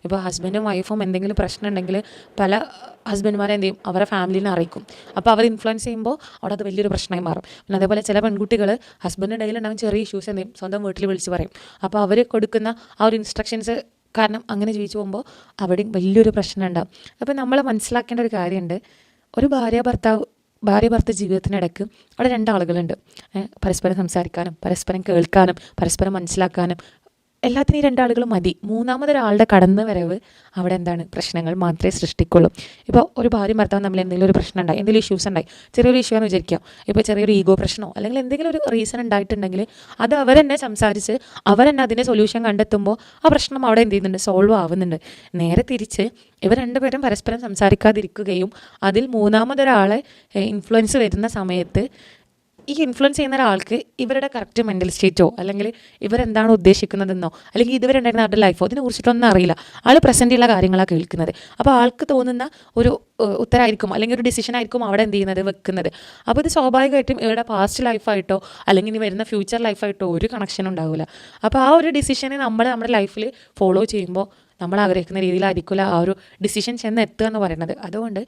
ഇപ്പോൾ ഹസ്ബൻഡും വൈഫും എന്തെങ്കിലും പ്രശ്നം ഉണ്ടെങ്കിൽ പല ഹസ്ബൻഡ്മാരെ എന്ത് ചെയ്യും, അവരെ ഫാമിലിനെ അറിയിക്കും. അപ്പോൾ അവർ ഇൻഫ്ലുവൻസ് ചെയ്യുമ്പോൾ അവിടെ അത് വലിയൊരു പ്രശ്നമായി മാറും. പിന്നെ അതേപോലെ ചില പെൺകുട്ടികൾ ഹസ്ബൻഡിൻ്റെ ഇടയിലുണ്ടാകും ചെറിയ ഇഷ്യൂസ് എന്ത് ചെയ്യും, സ്വന്തം വീട്ടിൽ വിളിച്ച് പറയും. അപ്പോൾ അവർ കൊടുക്കുന്ന ആ ഒരു ഇൻസ്ട്രക്ഷൻസ് കാരണം അങ്ങനെ ജീവിച്ചു പോകുമ്പോൾ അവിടെയും വലിയൊരു പ്രശ്നം ഉണ്ടാകും. അപ്പോൾ നമ്മൾ മനസ്സിലാക്കേണ്ട ഒരു കാര്യമുണ്ട്, ഒരു ഭാര്യ ഭർത്ത ജീവിതത്തിനിടയ്ക്ക് അവിടെ രണ്ടാളുകളുണ്ട്. പരസ്പരം സംസാരിക്കാനും പരസ്പരം കേൾക്കാനും പരസ്പരം മനസ്സിലാക്കാനും എല്ലാത്തിനും ഈ രണ്ടാളുകൾ മതി. മൂന്നാമതൊരാളുടെ കടന്നു വരവ് അവിടെ എന്താണ്, പ്രശ്നങ്ങൾ മാത്രമേ സൃഷ്ടിക്കുള്ളൂ. ഇപ്പോൾ ഒരു ഭാര്യയും ഭർത്താവും തമ്മിൽ എന്തെങ്കിലും ഒരു പ്രശ്നം ഉണ്ടായി, എന്തെങ്കിലും ഇഷ്യൂസ് ഉണ്ടായി, ചെറിയൊരു ഇഷ്യൂ എന്ന് വിചാരിക്കാം, ഇപ്പോൾ ചെറിയൊരു ഈഗോ പ്രശ്നമോ അല്ലെങ്കിൽ എന്തെങ്കിലും ഒരു റീസൺ ഉണ്ടായിട്ടുണ്ടെങ്കിൽ അത് അവരെന്നെ സംസാരിച്ച് അവരെന്നെ അതിൻ്റെ സൊല്യൂഷൻ കണ്ടെത്തുമ്പോൾ ആ പ്രശ്നം അവിടെ എന്ത് ചെയ്യുന്നുണ്ട്, സോൾവ് ആവുന്നുണ്ട്. നേരെ തിരിച്ച് ഇവർ രണ്ടുപേരും പരസ്പരം സംസാരിക്കാതിരിക്കുകയും അതിൽ മൂന്നാമതൊരാളെ ഇൻഫ്ലുവൻസ് വരുന്ന സമയത്ത് ഈ ഇൻഫ്ലുവൻസ് ചെയ്യുന്ന ഒരാൾക്ക് ഇവരുടെ കറക്റ്റ് മെൻ്റൽ സ്റ്റേറ്റോ അല്ലെങ്കിൽ ഇവരെന്താണോ ഉദ്ദേശിക്കുന്നതെന്നോ അല്ലെങ്കിൽ ഇതുവരുണ്ടായിരുന്ന അവരുടെ ലൈഫോ ഇതിനെക്കുറിച്ചിട്ടൊന്നും അറിയില്ല. ആൾ പ്രസൻറ്റുള്ള കാര്യങ്ങളാണ് കേൾക്കുന്നത്. അപ്പോൾ ആൾക്ക് തോന്നുന്ന ഒരു ഉത്തരമായിരിക്കും അല്ലെങ്കിൽ ഒരു ഡിസിഷൻ ആയിരിക്കും അവിടെ എന്ത് ചെയ്യുന്നത്, വെക്കുന്നത്. അപ്പോൾ ഇത് സ്വാഭാവികമായിട്ടും ഇവരുടെ പാസ്റ്റ് ലൈഫായിട്ടോ അല്ലെങ്കിൽ ഇനി വരുന്ന ഫ്യൂച്ചർ ലൈഫായിട്ടോ ഒരു കണക്ഷൻ ഉണ്ടാവില്ല. അപ്പോൾ ആ ഒരു ഡിസിഷനെ നമ്മൾ നമ്മുടെ ലൈഫിൽ ഫോളോ ചെയ്യുമ്പോൾ നമ്മൾ ആഗ്രഹിക്കുന്ന രീതിയിലായിരിക്കില്ല ആ ഒരു ഡിസിഷൻ ചെന്ന് എത്തുക എന്ന് പറയുന്നത്. അതുകൊണ്ട്